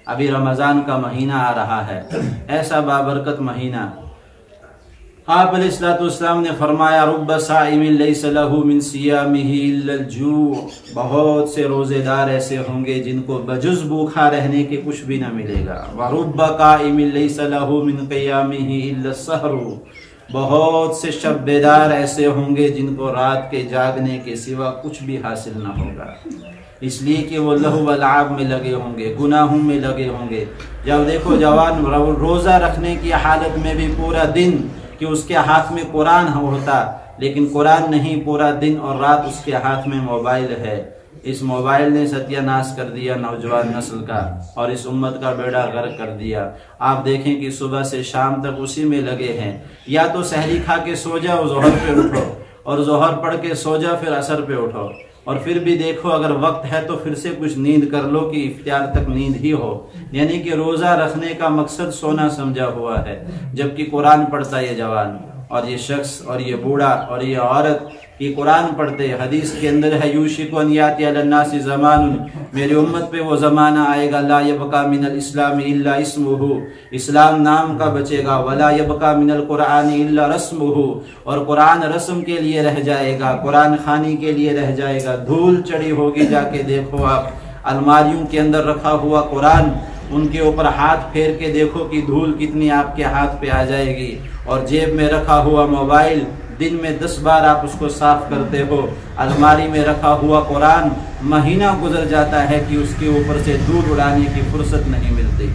अभी रमज़ान का महीना आ रहा है, ऐसा बाबरकत महीना। आप अलैहिस्सलाम ने फरमाया रुब्ब साइमिन लैसा लहू मिन सियामिही इल्लल जू, बहुत से रोज़ेदार ऐसे होंगे जिनको बजुज़ भूखा रहने के कुछ भी न मिलेगा। व रुब्ब काइमिन लैसा लहू मिन क़ियामिही इल्लस सहरू, बहुत से शब्बेदार ऐसे होंगे जिनको रात के जागने के सिवा कुछ भी हासिल न होगा, इसलिए कि वो लहू व लाब में लगे होंगे, गुनाहों में लगे होंगे। जब देखो जवान रोज़ा रखने की हालत में भी पूरा दिन कि उसके हाथ में कुरान होता, लेकिन कुरान नहीं, पूरा दिन और रात उसके हाथ में मोबाइल है। इस मोबाइल ने सत्यानाश कर दिया नौजवान नस्ल का और इस उम्मत का बेड़ा गर्क कर दिया। आप देखें कि सुबह से शाम तक उसी में लगे हैं। या तो सहरी खा के सो जाओ, जोहर पे उठो, और जोहर पढ़ के सो जाओ, फिर असर पे उठो, और फिर भी देखो अगर वक्त है तो फिर से कुछ नींद कर लो कि इफ्तियार तक नींद ही हो। यानी कि रोज़ा रखने का मकसद सोना समझा हुआ है, जबकि कुरान पढ़ता ये जवान और ये शख्स और ये बूढ़ा और ये औरत कि कुरान पढ़ते। हदीस के अंदर है यूशिकु अन याति अलन्नासि ज़मानुन, मेरी उम्मत पे वो ज़माना आएगा ला यबका मिनल इस्लाम इल्ला इस्मुहु, इस्लाम नाम का बचेगा, वला यबका मिनल कुरान इल्ला रस्मुहु, और कुरान रस्म के लिए रह जाएगा, कुरान खानी के लिए रह जाएगा। धूल चढ़ी होगी, जाके देखो आप अलमारियों के अंदर रखा हुआ कुरान, उनके ऊपर हाथ फेर के देखो कि धूल कितनी आपके हाथ पे आ जाएगी। और जेब में रखा हुआ मोबाइल, दिन में 10 बार आप उसको साफ करते हो। अलमारी में रखा हुआ कुरान, महीना गुजर जाता है कि उसके ऊपर से धूल उड़ाने की फुर्सत नहीं मिलती,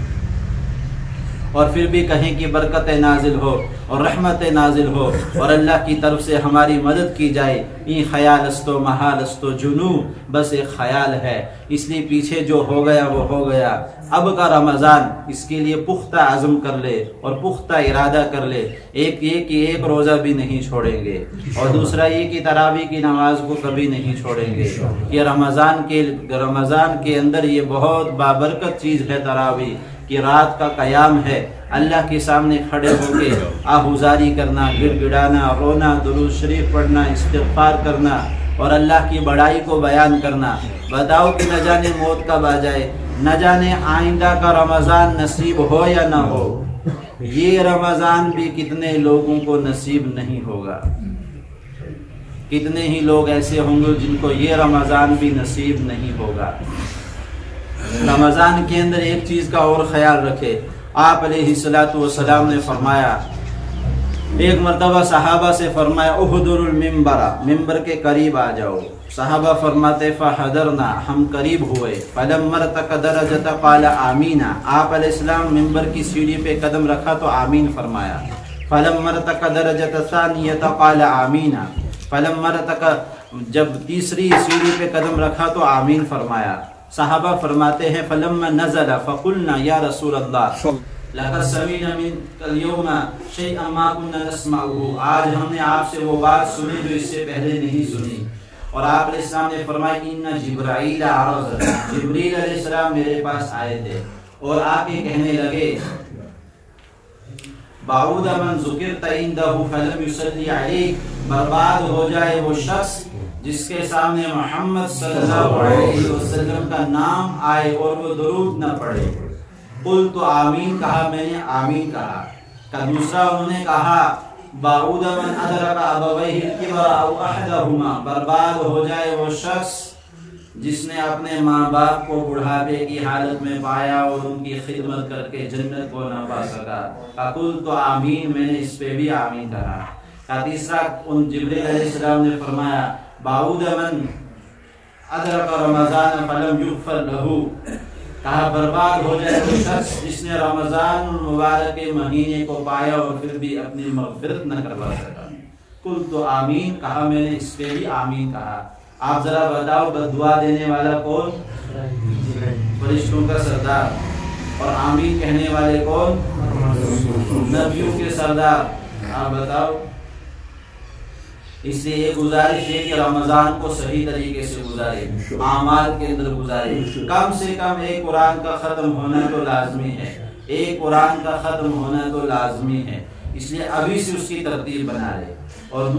और फिर भी कहें कि बरकत नाजिल हो और रहमत नाजिल हो और अल्लाह की तरफ से हमारी मदद की जाए। ये ख्यालस्तो महालस्तो जुनू, बस एक ख्याल है, इसलिए पीछे जो हो गया वो हो गया। अब का रमज़ान, इसके लिए पुख्ता अज़म कर ले और पुख्ता इरादा कर ले, एक रोज़ा भी नहीं छोड़ेंगे। और दूसरा ये कि तरावी की नमाज को कभी नहीं छोड़ेंगे। ये रमज़ान के अंदर ये बहुत बाबरकत चीज़ है तरावी, कि रात का कयाम है, अल्लाह के सामने खड़े होके आहुजारी करना, गिड़गिड़ाना, रोना, दुरूद शरीफ पढ़ना, इस्तिग़फ़ार करना और अल्लाह की बड़ाई को बयान करना। बताओ कि न जाने मौत कब आ जाए, न जाने आइंदा का रमज़ान नसीब हो या ना हो। ये रमज़ान भी कितने लोगों को नसीब नहीं होगा, कितने ही लोग ऐसे होंगे जिनको ये रमज़ान भी नसीब नहीं होगा। रमज़ान के अंदर एक चीज़ का और ख्याल रखे। आप अलैहिस्सलातु वस्सलाम ने फरमाया, एक मरतबा सहाबा से फरमाया उहदुरुल मिंबरा, मिंबर के करीब आ जाओ। सहाबा फरमाते फहदरना, हम करीब हुए। फलम्मा रतक दरजत क़ाल आमीना, आप अलैहिस्सलाम मिंबर की सीढ़ी पे कदम रखा तो आमीन फरमाया। फलम्मा रतक दरजत सानियत क़ाल आमीना, फलम्मा रतक, जब तीसरी सीढ़ी पे कदम रखा तो आमीन फरमाया। सहाबा फरमाते हैं फलम्मा नज़ला फ़क़ुलना या रसूल अल्लाह लक़द समीअना मिनकल यौमा शैअन मा कुन्ना नस्मअहु, आज हमने आपसे वो बात सुनी जो इससे पहले नहीं सुनी। और आप अलैहिस्सलाम ने फरमाया इन्ना जिब्राईल अरज़, जिब्रील अलैहिस्सलाम मेरे पास आए थे और आके कहने लगे बाऊद मन ज़ुकिरत इंदहु फलम युसल्ली अलैक, बर्बाद हो जाए वो शख्स जिसके सामने मोहम्मद सल्लल्लाहु अलैहि वसल्लम का नाम आए और वो दुरूद न पढ़े। कुल तो आमीन कहा, मैंने आमीन कहा। का दूसरा उन्होंने कहा बाऊद मन अदरका अबवैहि किबरा औ अहदहुमा, बर्बाद हो जाए वो शख्स जिसने अपने माँ बाप को बुढ़ापे की हालत में पाया और उनकी खिदमत करके जन्नत को न पा सका। कुल तो आमीन, मैंने इस पे भी आमीन कहा। का तीसरा उन जिब्रील अलैहिस्सलाम ने फरमाया बाऊद मन अदरका रमज़ान फलम युग़फ़र लहू, कहा बर्बाद हो जाए वो शख्स जिसने रमज़ान मुबारक के महीने को पाया और फिर भी अपनी मग़फ़िरत न करवा सका। कुल तो आमीन कहा, मैंने इस पे भी आमीन कहा। आप जरा बताओ बद्दुआ देने वाला कौन? फरिश्तों का सरदार। और आमीन कहने वाले कौन? नबियों के सरदार। आप बताओ। इससे ये गुजारिश है कि रमजान को सही तरीके से गुजारे, आमाल के अंदर गुजारे। कम से कम एक कुरान का खत्म होना तो लाजमी है, एक कुरान का खत्म होना तो लाजमी है। इसलिए अभी से उसकी तरतीब बना ले। और